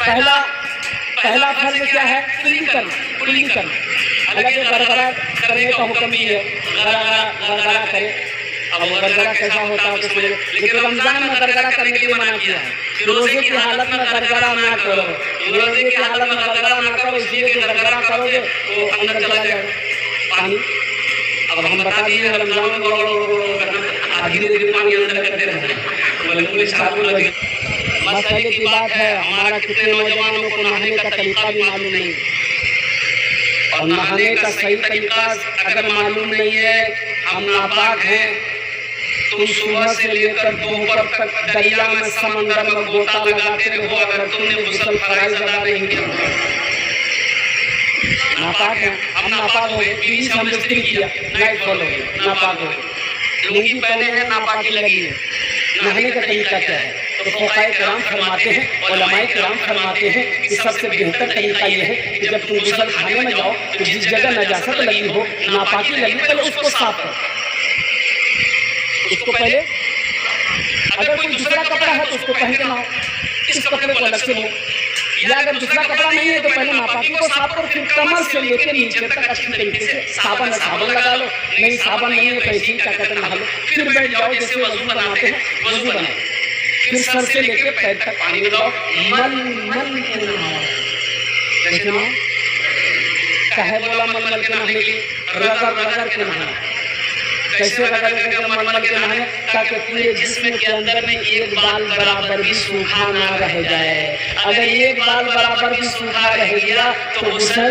पहला पहला फर्ज क्या है? कुल्ली करना, कुल्ली करना। हालांकि गड़गड़ा करने का हुक्म भी है, गड़गड़ा करे। अब गड़गड़ा कैसा होता है तो लेकिन रमजान में गड़गड़ा करने के लिए मना किया है। रोजे की हालत में गड़गड़ा ना करो, रोजे की हालत में गड़गड़ा ना करो, इसलिए कि गड़गड़ा करोगे तो अंदर चला जाएगा पानी। अब हम बता दिए रमजान में धीरे धीरे पानी अंदर करते रहे। मसले की बात है, हमारा कितने नौजवानों को नहाने का तरीका भी मालूम नहीं, और नहाने का सही तरीका अगर मालूम नहीं है, हम नापाक हैं। तुम सुबह से लेकर दोपहर तक दरिया में समंदर में गोता लगाते रहो, अगर तुमने गुस्ल फराइज अदा नहीं किया नापाक है। हम नापाक हो गए, बीवी से हम इस्त्री किया, नाइट फॉल हो गए, नापाक हो गए, लुंगी पहने हैं, नापाकी लगी है। नहाने का तरीका क्या है? तो फुक़हाए किराम फरमाते हैं, उलमाए किराम फरमाते हैं कि सबसे बेहतर तरीका ये है कि जब तुम गुस्ल खाने में जाओ तो जिस जगह नजासत लगी हो, नापाकी लगी, पहले उसको साफ करो। उसको पहले अगर कोई दूसरा कपड़ा है तो उसको पहन के नहाओ, इस कपड़े को अलग से लो। या अगर दूसरा कपड़ा नहीं है तो पहले नापाकी को साफ करो, फिर कमर से लेकर नीचे तक अच्छी तरीके से साबुन लगा लो। नहीं साबुन नहीं है तो ऐसे ही क्या कहते हैं नहा लो, फिर बैठ जाओ जैसे वजू बनाते हैं वजू बनाओ, फिर सर से लेकर पैर तक पानी लगाओ, मन के नहाओ। कैसे नहाओ? काहे बोला मल के नहाने के? रगड़ के नहाना। कैसे रगड़ के मल के नहाए? ताकि पूरे जिस्म के अंदर में एक बाल बराबर भी सूखा ना रह जाए। अगर एक बाल बराबर भी सूखा रह गया तो गुस्ल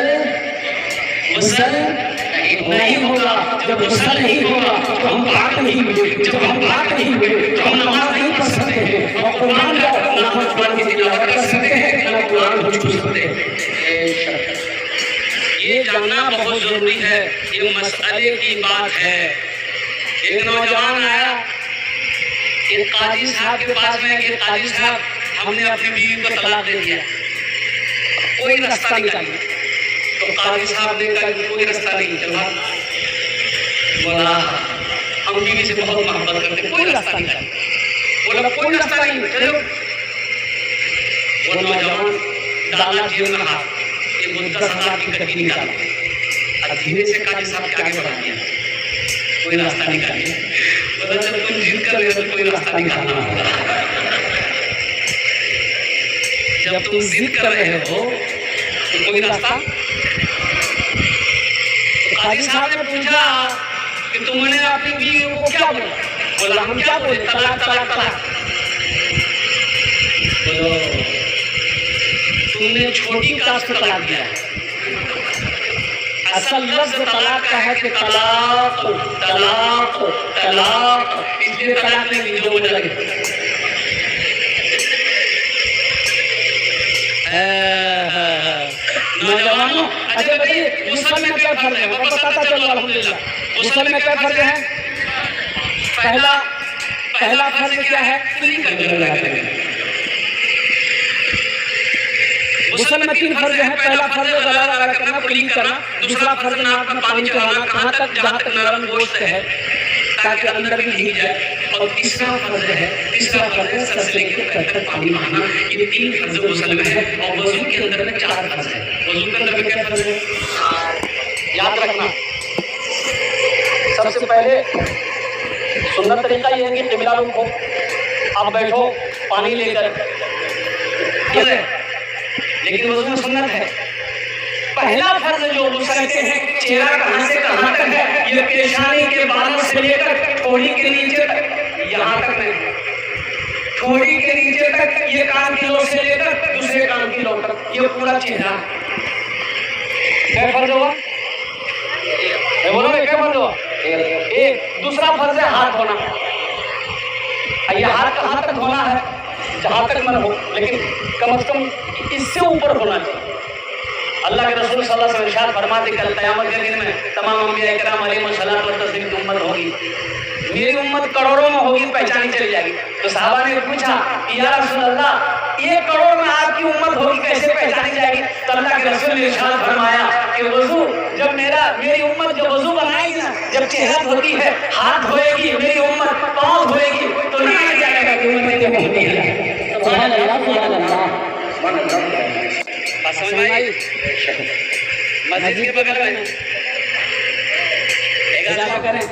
नहीं होगा। जब गुस्ल नहीं होगा तो हम पाक नहीं हुए, जब हम पाक नहीं हुए तो हम नमाज नहीं पढ़ सकते हैं, और कुरान की तिलावत कर सकते हैं, ना कुरान को छू सकते हैं। ये जानना बहुत जरूरी है, ये मसले की बात है। एक नौजवान आया एक काजी साहब के पास में कि काजी साहब हमने अपनी बीवी को तलाक दे दिया, कोई रास्ता निकालिए। तो काजी साहब ने कहा कि कोई रास्ता नहीं चला, बोला हम बीवी से बहुत मोहब्बत करते, कोई रास्ता निकालिए। बोला कोई रास्ता नहीं, चलो। वो नौजवान डाला जेल में हाथ, एक 10,000 की गड्डी निकाला और धीरे से काजी साहब के आगे बढ़ा दिया, कोई रास्ता निकालिए। बोला जब तुम जिद कर रहे हो तो कोई रास्ता निकालना होगा। जब तुम जिद कर रहे हो तो कोई रास्ता। तो काजी साहब ने पूछा कि तुमने अपनी बीवी को क्या बोला? बोला हम क्या बोले? तलाक तलाक तलाक। बोलो तुमने छोटी कास्ट में तलाक दिया है। असल लफ्ज़ तलाक का है कि तलाक तलाक तलाक, इसलिए तलाक नहीं दी जो मुझे लगे। नौजवानों अच्छा बताइए गुस्ल में क्या फर्ज है? मैं बताता चलो अल्हम्दुलिल्लाह। गुस्ल में क्या फर्ज है? पहला फर्ज क्या है? कुल्ली करना। गुस्ल में 3 फर्ज है। पहला फर्ज गला करना, कुल्ली करना। दूसरा फर्ज नाक में पानी चढ़ाना, कहाँ तक? जहाँ तक नरम गोश्त है, ताकि अंदर भी भीग जाए। और तीसरा फर्ज है सर से लेकर पैर तक पानी बहाना। ये 3 फर्ज गुस्ल में है। और वजू के अंदर में 4 फर्ज है। वजू के अंदर में क्या फर्ज है? याद रखना, सबसे पहले सुन्नत तरीका ये है कि क़िबला रुख हो, आप बैठो पानी लेकर, ठीक है? लेकिन वज़ू में सुन्नत है। पहला फर्ज जो कहते हैं चेहरा कहाँ से कहाँ तक है, ये पेशानी के बालों से लेकर ठोड़ी के नीचे तक, यहाँ तक नहीं, ठोड़ी के नीचे तक, ये कान की लो से लेकर दूसरे कान की लो तक, ये पूरा चेहरा। क्या फर्ज हुआ? बोलो क्या फर्ज हुआ? एक। दूसरा फर्ज है हाथ धोना। ये हाथ कहाँ तक धोना है? जहाँ तक मन हो, लेकिन कम से कम इससे ऊपर होना चाहिए। अल्लाह के रसूल सल्लल्लाहु अलैहि वसल्लम फरमाते कल क़यामत के दिन में तमाम अंबिया इकराम अलैहिस्सलाम व तस्लीम की उम्मत होगी, मेरी उम्मत करोड़ों में होगी, पहचानी चली जाएगी। तो सहाबा ने पूछा कि या रसूल अल्लाह, 1 करोड़ में आपकी उम्मत होगी, कैसे पहचानी जाएगी? तो अल्लाह के रसूल ने इरशाद फरमाया कि वजू, जब मेरी उम्मत जब वजू बनाएगी ना, जब चेहरा धोती है, हाथ धोएगी मेरी उम्मत, पाँव धोएगी, तो नहीं जाएगा कि उम्मत सुभान अल्लाह सुभान अल्लाह। समझ में आई? मस्जिद के बगल में क्या करें,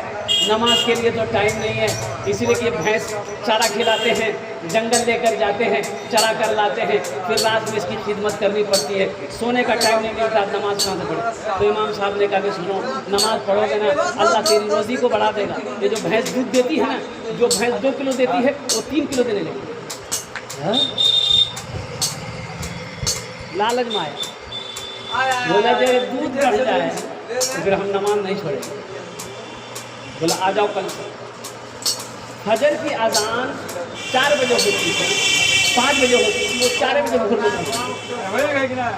नमाज के लिए तो टाइम नहीं है, इसीलिए कि भैंस चारा खिलाते हैं, जंगल लेकर जाते हैं, चरा कर लाते हैं, फिर रात में इसकी खिदमत करनी पड़ती है, सोने का टाइम नहीं मिलता, नमाज कहाँ से पढ़े। तो इमाम साहब ने कहा कि सुनो, नमाज पढ़ोगे ना अल्लाह तेरी रोज़ी को बढ़ा देगा। ये जो भैंस दूध देती है ना, जो भैंस 2 किलो देती है वो 3 किलो देने लगी। लालच में आया, बोला जब दूध बढ़ जाए तो फिर हम नमाज नहीं छोड़ेंगे। बोला आ जाओ कल से। फजर की अजान 4 बजे होती है, 5 बजे होती है, वो 4 बजे होती है।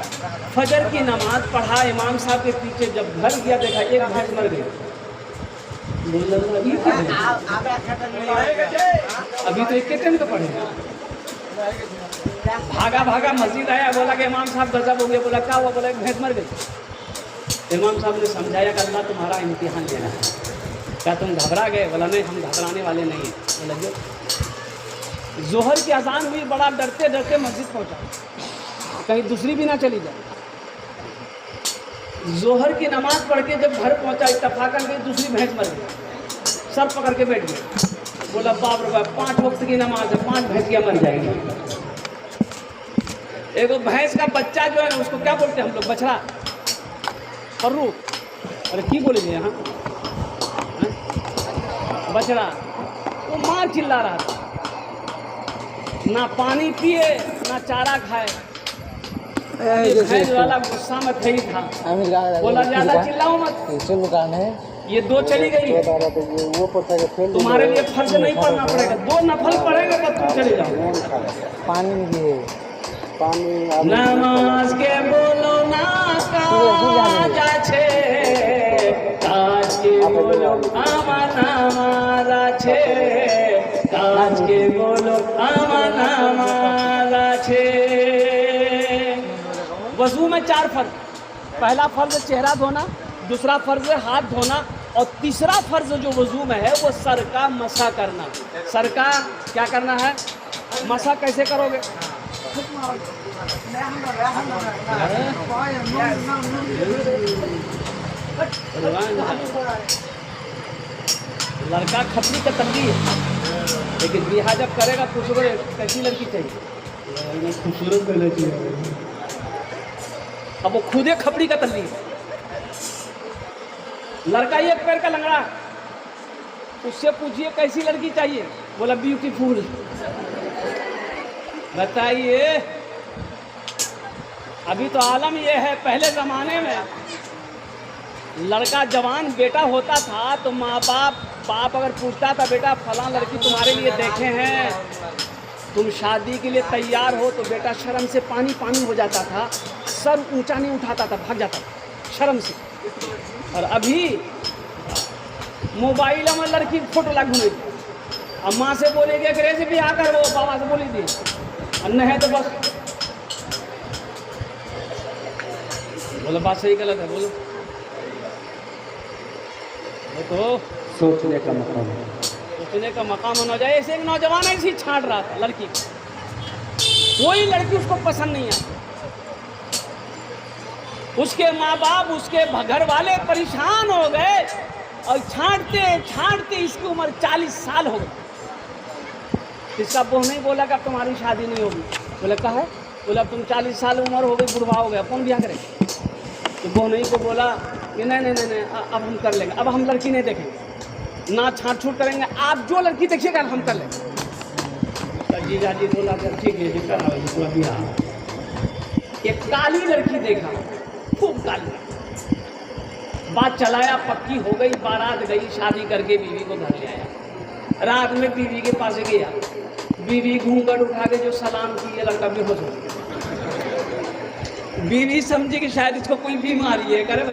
फजर की नमाज पढ़ा इमाम साहब के पीछे, जब घर गया देखा एक भैंस मर गई। अभी तो 1 घंटे पढ़े, भागा भागा मस्जिद आया, बोला कि इमाम साहब गजब हो गया। बोला क्या हुआ? बोला एक भैंस मर गई। इमाम साहब ने समझाया कि अल्लाह तुम्हारा इम्तिहान लेना है। क्या तुम घबरा गए? बोला नहीं, हम घबराने वाले नहीं हैं। बोला जो जोहर की अजान हुई, बड़ा डरते डरते मस्जिद पहुंचा, कहीं दूसरी भी ना चली जाए। जोहर की नमाज पढ़ के जब घर पहुंचा, इत्तफाकन गई दूसरी भैंस मर गई, सर पकड़ के बैठ गए। बोला बाप रे बाप, 5 वक्त की नमाज है, 5 भैंसियाँ मर जाएगी। एगो भैंस का बच्चा जो है ना, उसको क्या बोलते हैं हम लोग? बछड़ा, पर्रू, अरे की बोलेंगे यहाँ, बछड़ा। वो मार चिल्ला रहा था, ना पानी पिए ना चारा खाए। भैंस वाला गुस्सा में थे ही था, बोला ज्यादा चिल्लाओ मत, ये 2 चली गई, तुम्हारे लिए फर्ज नहीं पढ़ना पड़ेगा, 2 नफल पढ़ेगा तब तुम चले जाओ। नमाज के बोलो ना काज छे, काज के बोलो आमा नामाजा छे, काज के बोलो आमा नामाजा छे। वजू में 4 फर्ज, पहला फर्ज चेहरा धोना, दूसरा फर्ज हाथ धोना, और तीसरा फर्ज जो वजू में है वो सर का मसा करना। सर का क्या करना है? मसा कैसे करोगे? लड़का खपरी का तंगी है, लेकिन बिहा जब करेगा तो उसको कैसी लड़की चाहिए? खूबसूरत लड़की चाहिए। अब वो खुदे खपरी का तंगी है। लड़का 1 पैर का लंगड़ा, उससे पूछिए कैसी लड़की चाहिए? बोला ब्यूटीफुल। बताइए, अभी तो आलम ये है, पहले ज़माने में लड़का जवान बेटा होता था तो माँ बाप अगर पूछता था बेटा फलां लड़की तुम्हारे लिए देखे हैं, तुम शादी के लिए तैयार हो, तो बेटा शर्म से पानी पानी हो जाता था, सर ऊंचा नहीं उठाता था, भाग जाता था शर्म से। और अभी मोबाइल में लड़की फोटो लग घूमे, अब माँ से बोलेगी अंग्रेजी भी आकर, वो बाबा से बोली थी, और नहीं है तो बस बोलो बात सही गलत है, बोलो। तो सोचने का मकाम है, सोचने का मकाम होना चाहिए। ऐसे एक नौजवान ऐसी छांट रहा था लड़की, कोई लड़की उसको पसंद नहीं आई, उसके माँ बाप उसके घर वाले परेशान हो गए, और छांटते छांटते इसकी उम्र 40 साल हो गई। इसका बहू नहीं बोला कि अब तुम्हारी शादी नहीं होगी। बोला कहा है? बोला अब तुम 40 साल उम्र हो गई, बुढ़वा हो गया, कौन ब्याह करे? तो बहू नहीं को बोला कि नहीं अब हम कर लेंगे, अब हम लड़की नहीं देखेंगे, ना छाँट छूट करेंगे, आप जो लड़की देखिएगा हम कर लेंगे। जीजा जी बोला ठीक है, एक काली लड़की देखा, खूब काली, बात चलाया, पक्की हो गई, बारात गई, शादी करके बीवी को घर ले आया। रात में बीवी के पास गया, बीवी घूंघट उठा के जो सलाम की, लड़का बेहोश हो गया। बीवी समझी कि शायद इसको कोई बीमारी है, करे